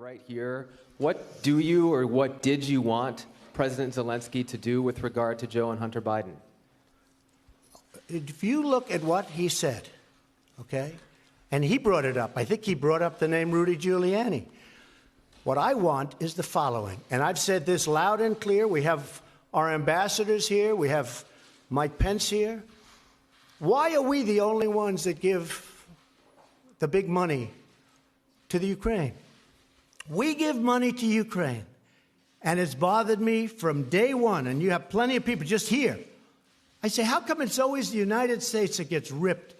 right here. What do you or what did you want President Zelensky to do with regard to Joe and Hunter Biden? If you look at what he said, okay, and he brought it up. I think he brought up the name Rudy Giuliani. What I want is the following, and I've said this loud and clear. We have our ambassadors here. We have Mike Pence here. Why are we the only ones that give the big money to the Ukraine? We give money to Ukraine, and it's bothered me from day one, and you have plenty of people just here. I say, how come it's always the United States that gets ripped?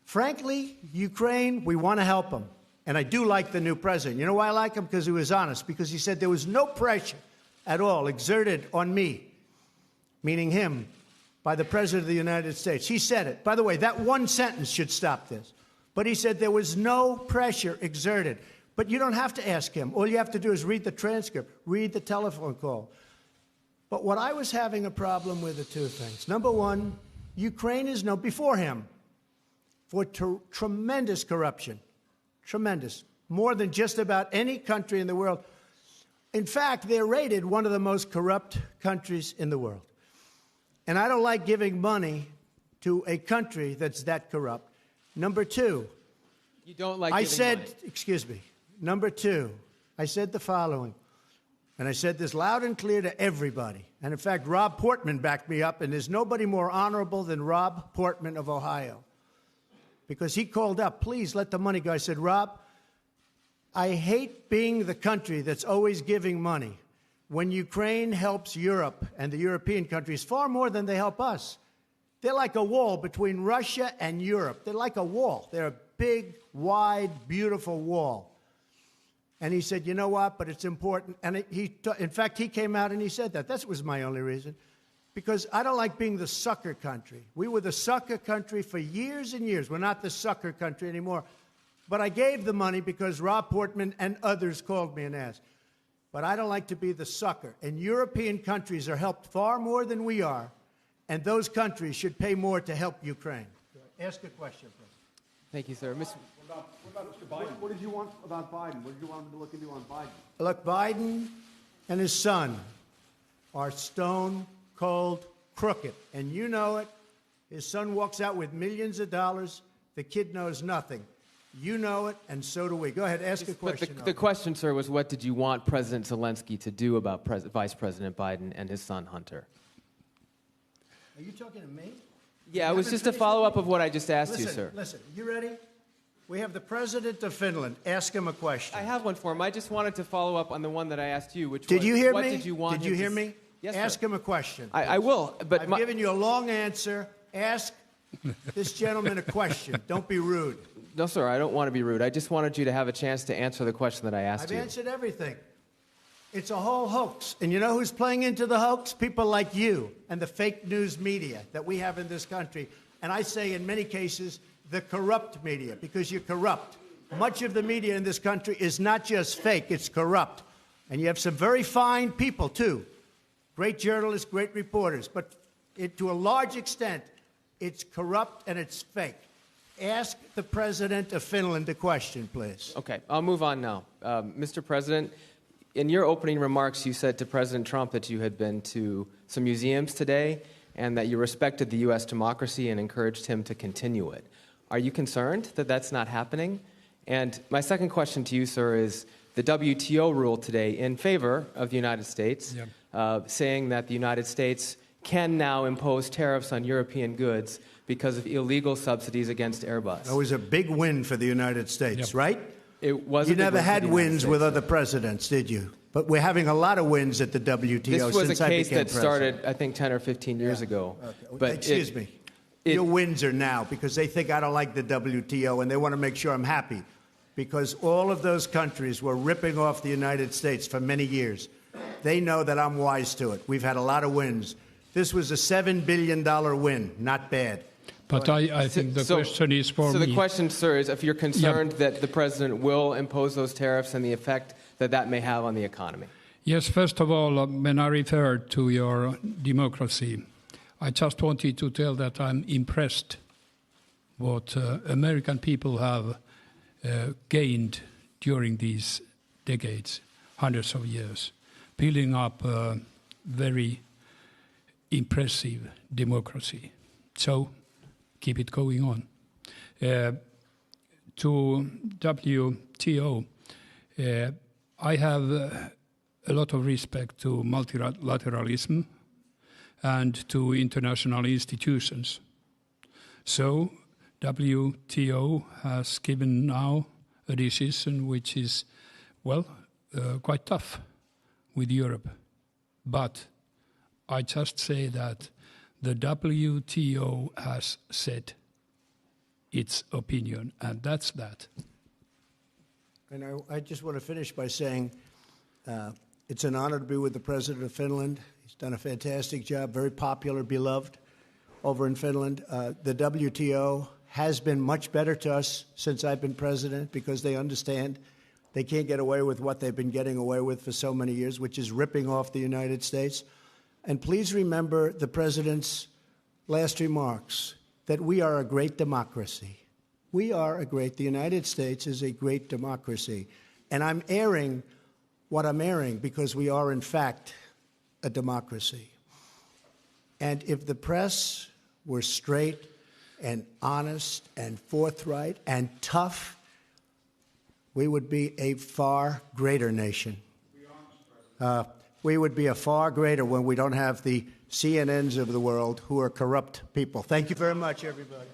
Frankly, Ukraine, we want to help them. And I do like the new president. You know why I like him? Because he was honest. Because he said there was no pressure at all exerted on me, meaning him, by the President of the United States. He said it. By the way, that one sentence should stop this. But he said there was no pressure exerted. But you don't have to ask him. All you have to do is read the transcript, read the telephone call. But what I was having a problem with are two things. Number one, Ukraine is known before him for tremendous corruption. Tremendous. More than just about any country in the world. In fact, they're rated one of the most corrupt countries in the world. And I don't like giving money to a country that's that corrupt. Number two. You don't like giving money. Excuse me. Number two, I said the following. And I said this loud and clear to everybody. And in fact, Rob Portman backed me up. And there's nobody more honorable than Rob Portman of Ohio. Because he called up, please let the money go. I said, Rob, I hate being the country that's always giving money. When Ukraine helps Europe and the European countries far more than they help us. They're like a wall between Russia and Europe. They're like a wall. They're a big, wide, beautiful wall. And he said, you know what, but it's important. And in fact, he came out and he said that. That was my only reason. Because I don't like being the sucker country. We were the sucker country for years and years. We're not the sucker country anymore. But I gave the money because Rob Portman and others called me and asked. But I don't like to be the sucker. And European countries are helped far more than we are. And those countries should pay more to help Ukraine. Ask a question, please. Thank you, sir. What about Mr. Biden? What did you want about Biden? What did you want him to look into on Biden? Look, Biden and his son are stone cold crooked. And you know it. His son walks out with millions of dollars. The kid knows nothing. You know it, and so do we. Go ahead, ask a question. But the question, sir, was what did you want President Zelensky to do about Vice President Biden and his son, Hunter? Are you talking to me? Yeah, it was just a follow-up of what I just asked you, sir. Listen, you ready? We have the President of Finland. Ask him a question. I have one for him. I just wanted to follow up on the one that I asked you, which was, did you hear what me? Did you want Did you hear me? Yes, ask sir. him a question. I will, but I've given you a long answer. Ask this gentleman a question. Don't be rude. No, sir, I don't want to be rude. I just wanted you to have a chance to answer the question that I asked you. I've answered everything. It's a whole hoax. And you know who's playing into the hoax? People like you and the fake news media that we have in this country. And I say in many cases, the corrupt media, because you're corrupt. Much of the media in this country is not just fake, it's corrupt. And you have some very fine people, too. Great journalists, great reporters. But to a large extent, it's corrupt and it's fake. Ask the President of Finland a question, please. Okay, I'll move on now. Mr. President, in your opening remarks, you said to President Trump that you had been to some museums today and that you respected the U.S. democracy and encouraged him to continue it. Are you concerned that that's not happening? And my second question to you, sir, is the WTO ruled today in favor of the United States, saying that the United States can now impose tariffs on European goods because of illegal subsidies against Airbus. That was a big win for the United States, right? It was. You never had wins with other presidents, did you? But we're having a lot of wins at the WTO since I became president. This was a case that started, I think, 10 or 15 years ago. Okay. But excuse me. Your wins are now because they think I don't like the WTO and they want to make sure I'm happy. Because all of those countries were ripping off the United States for many years. They know that I'm wise to it. We've had a lot of wins. This was a $7 billion win. Not bad. But I think the question is for me. So the question, sir, is if you're concerned that the president will impose those tariffs and the effect that that may have on the economy. Yes, first of all, when I referred to your democracy, I just wanted to tell that I'm impressed what American people have gained during these decades, hundreds of years, building up a very impressive democracy. So keep it going on. To WTO, I have a lot of respect to multilateralism and to international institutions. So WTO has given now a decision which is, well, quite tough with Europe. But I just say that the WTO has said its opinion, and that's that. And I just want to finish by saying it's an honor to be with the President of Finland. He's done a fantastic job, very popular, beloved over in Finland. The WTO has been much better to us since I've been president because they understand they can't get away with what they've been getting away with for so many years, which is ripping off the United States. And please remember the President's last remarks, that we are a great democracy. We are the United States is a great democracy. And I'm airing what I'm airing because we are, in fact, a democracy. And if the press were straight and honest and forthright and tough, we would be a far greater nation. We would be a far greater when we don't have the CNNs of the world who are corrupt people. Thank you very much, everybody.